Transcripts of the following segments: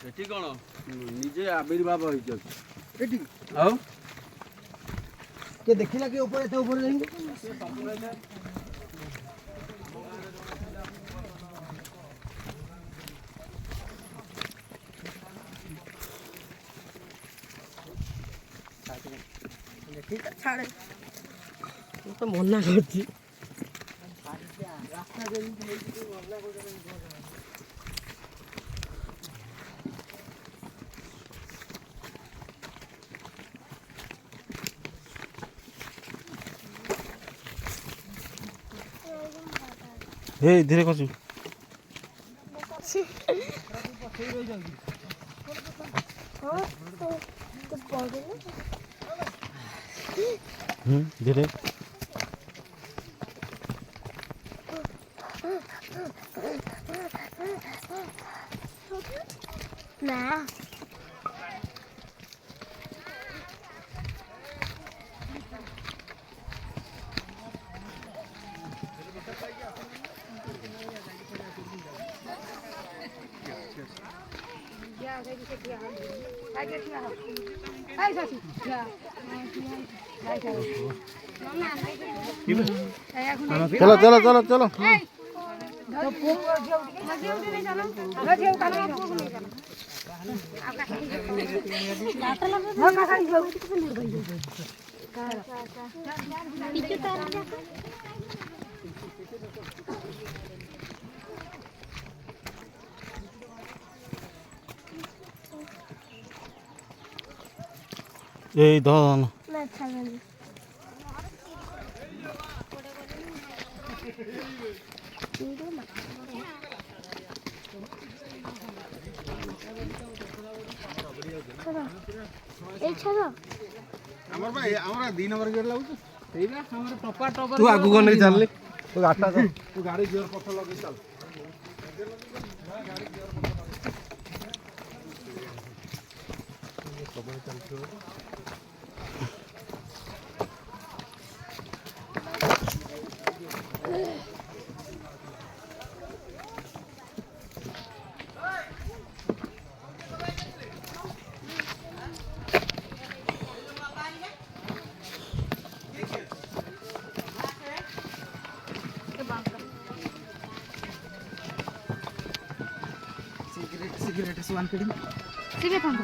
ଏଠି କ'ଣ ନିଜେ ଆବିର୍ଭାବ ହେଇଯାଉଛି ଏଠି ଆଉ କିଏ ଦେଖିଲା କି ଉପରେ ଏତେ ଉପରେ ଯାଇକି ଛାଡ଼େ ମୁଁ ତ ମନା କରୁଛି ରାସ୍ତା हे धीरे खसु धीरे ना चलो चलो चलो चलो ये धन तू आगु को नहीं चल तू गाटा तू गाड़ी गियर पथ लगे चल सिगरेट सुवान कड़ी सिगरेट हम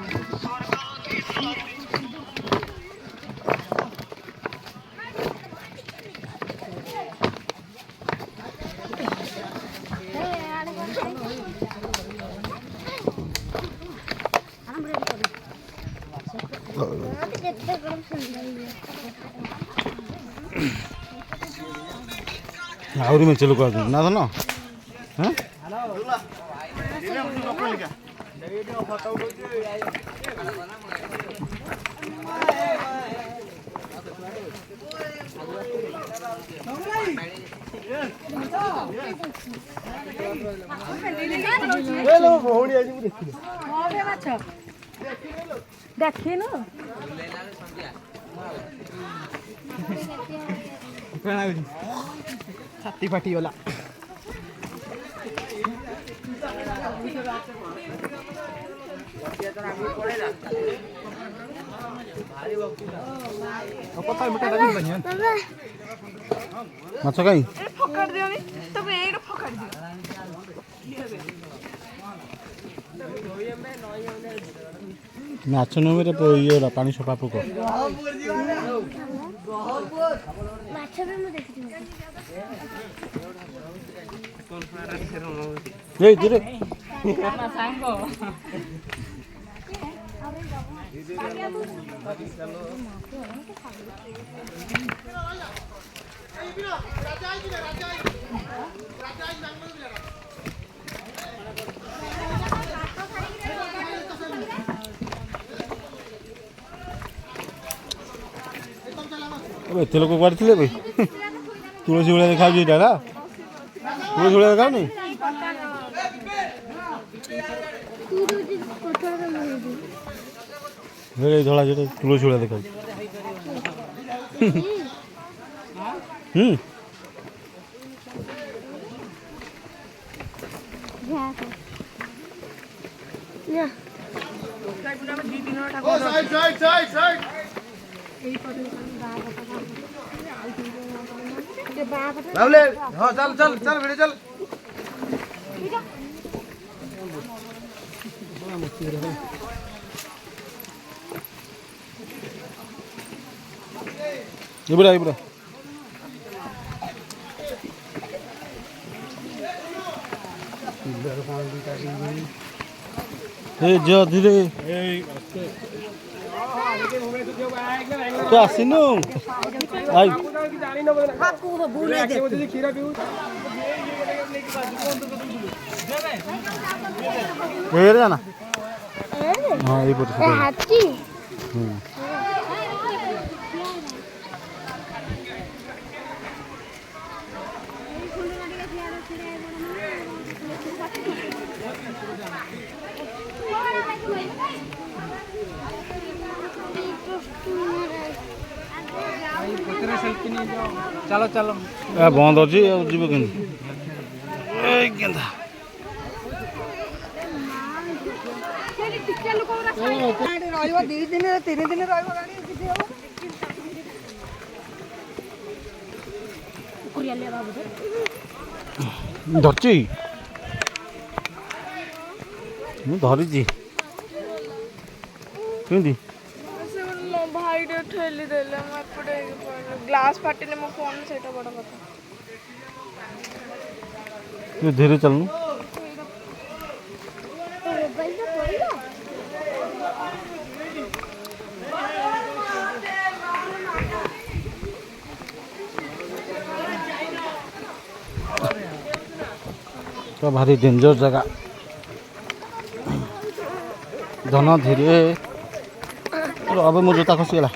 आउरी में चलो कर ना था ना हैं देखिनु छाती फाटी गला माछ कहीं फकाड़ दियो नी तब एडो फकाड़ दियो माछ न मेरे ये पानी सफा पोक माछ भी मैं देखि ए धीरे एत लोक कुआड़े थे भाई तुलसी भाई देखा दादा तुलसी भाई देखा नहीं धड़ा जो तुलसी भाई देखा Yeah. राहुले हाँ चल चल चल भिड़े चल ibra ibra जा धीरे तो आसिनु आई जाना हाँ ये हाथी चलो चलो बंद अच्छी जीव के ଧରିଛି ମୁଁ ଧରିଛି କେମିତି ଭାଇଟେ ଠେଲି ଦେଲେ ମୁଁ ଏପଟେ ଗ୍ଲାସ୍ ଫାଟିଲେ ମୋ ଫୋନ୍ ସେଇଟା ବଡ଼ କଥା ତୁ ଧୀରେ ଚାଲୁନୁ तो भारी डेंजर जगह धन धीरे अब मो जोता खसीगला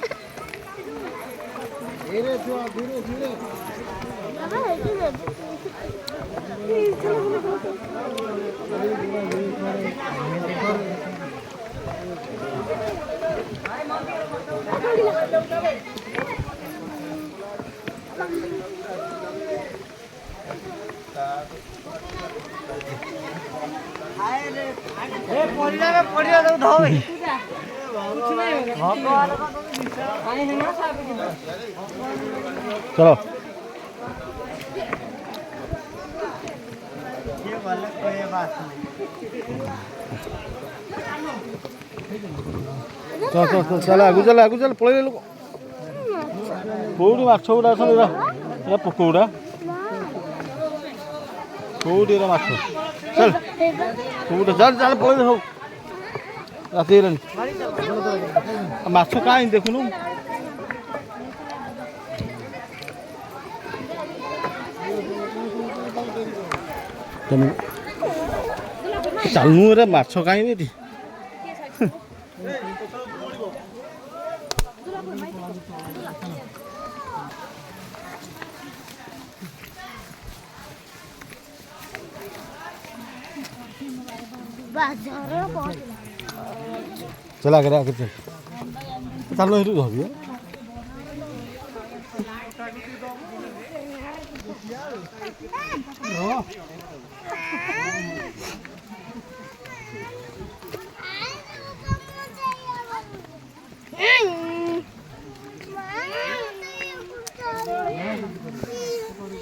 चलो चल चल चल चल आगु चल पड़े लोक कौटी माछ गुड़ा अरे पोक गुड़ा कौटी माछ चल चल चल पड़े हो राति माछ कहीं देखुनु चलनु रे माछ कहीं बेटी चला कर आगे चल चलो हेतु धरियो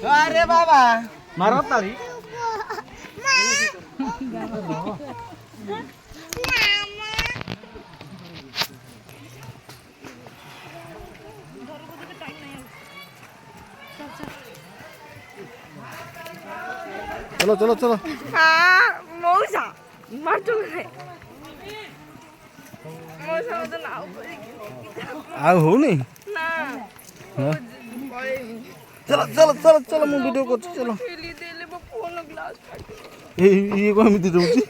अरे बाबा मारो ताली चलो चलो चलो हाँ मौसा मर मौसा तो ना आ हो नहीं ना चलो चलो चलो चलो मु वीडियो कर चलो ठेली देले वो फोन ग्लास फाटी ये को एमती दउची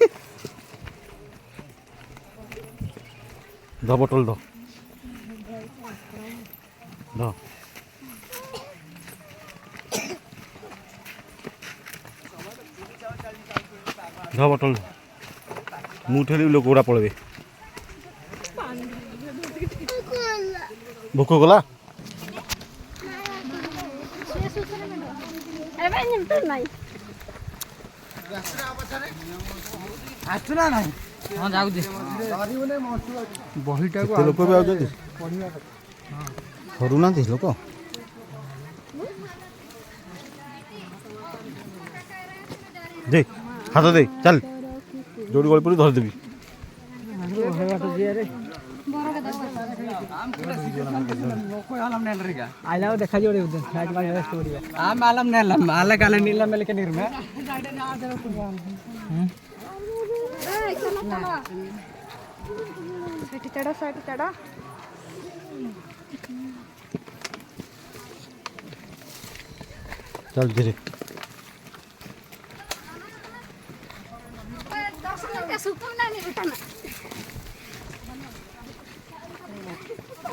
ध बोतल ध ध ध बोतल मु ठेली लोक गुड़ा पड़े भोक गला नहीं आसुना नहीं ହଁ ଯାଉଛି ବହିଟାକୁ କେତେ ଲୋକ ବି ଆଉଛନ୍ତି ସରୁନାହାନ୍ତି ଲୋକ। ଦେ ହାତ ଦେ ଚାଲ ଯୋଉଠି ଗଳି ପଡ଼ି ଧରିଦେବି। आयला देखा जोड़े उधर आज बार स्टोरी है आ मालूम नहीं लम आला काले नीला में लेके निर्मे ସେଠି ଚଢ଼ ସେଇଠି ଚଢ଼। चल धीरे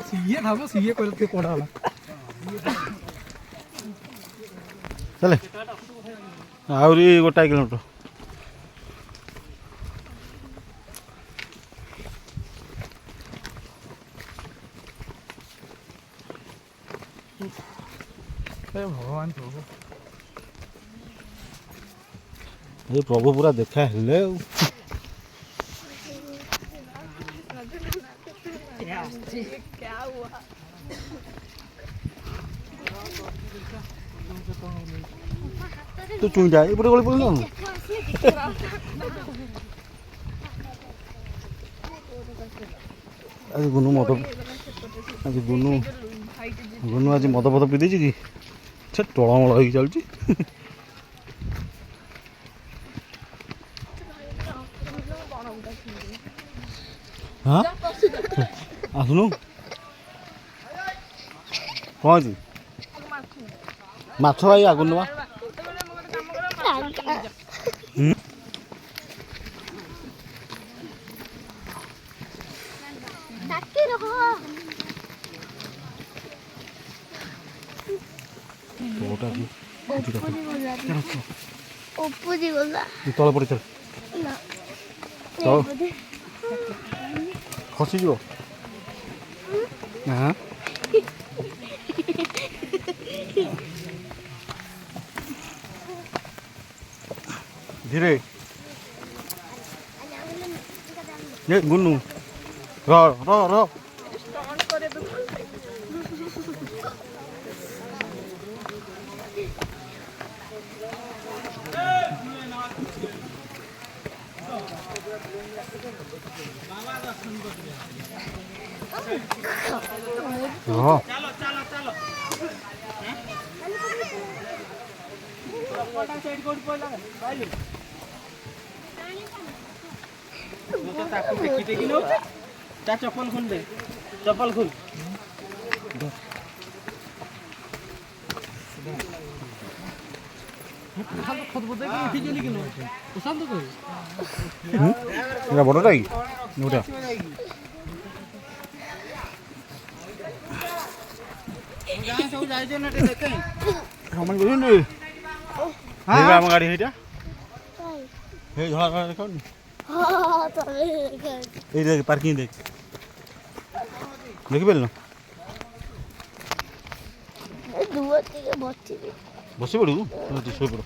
सीए था वो सीए को के कोड़ा वाला चले आहरी 1 किलोमीटर। भगवान प्रभु ये प्रभु पूरा देखा हेले क्या हुआ? तू चुई जा ये गली पड़ आज गुनु मद आज गुनु गुनु आज मद फद पी देछि कि छे टोळमळ होई चलछि। हाँ आसुनु कौन जी माछ भाई आगु नुआ उपजी गला तल पड़ी चल ना तल खसी जीव हाँ धीरे ये गुन्नू रो रो रो हाँ चप्पल खोल दे चप्पल खोल बड़टा कि गोटा आम गाड़ी है धड़ा देखा देख पार्किंग देख देखिपार बस पड़ू शो पड़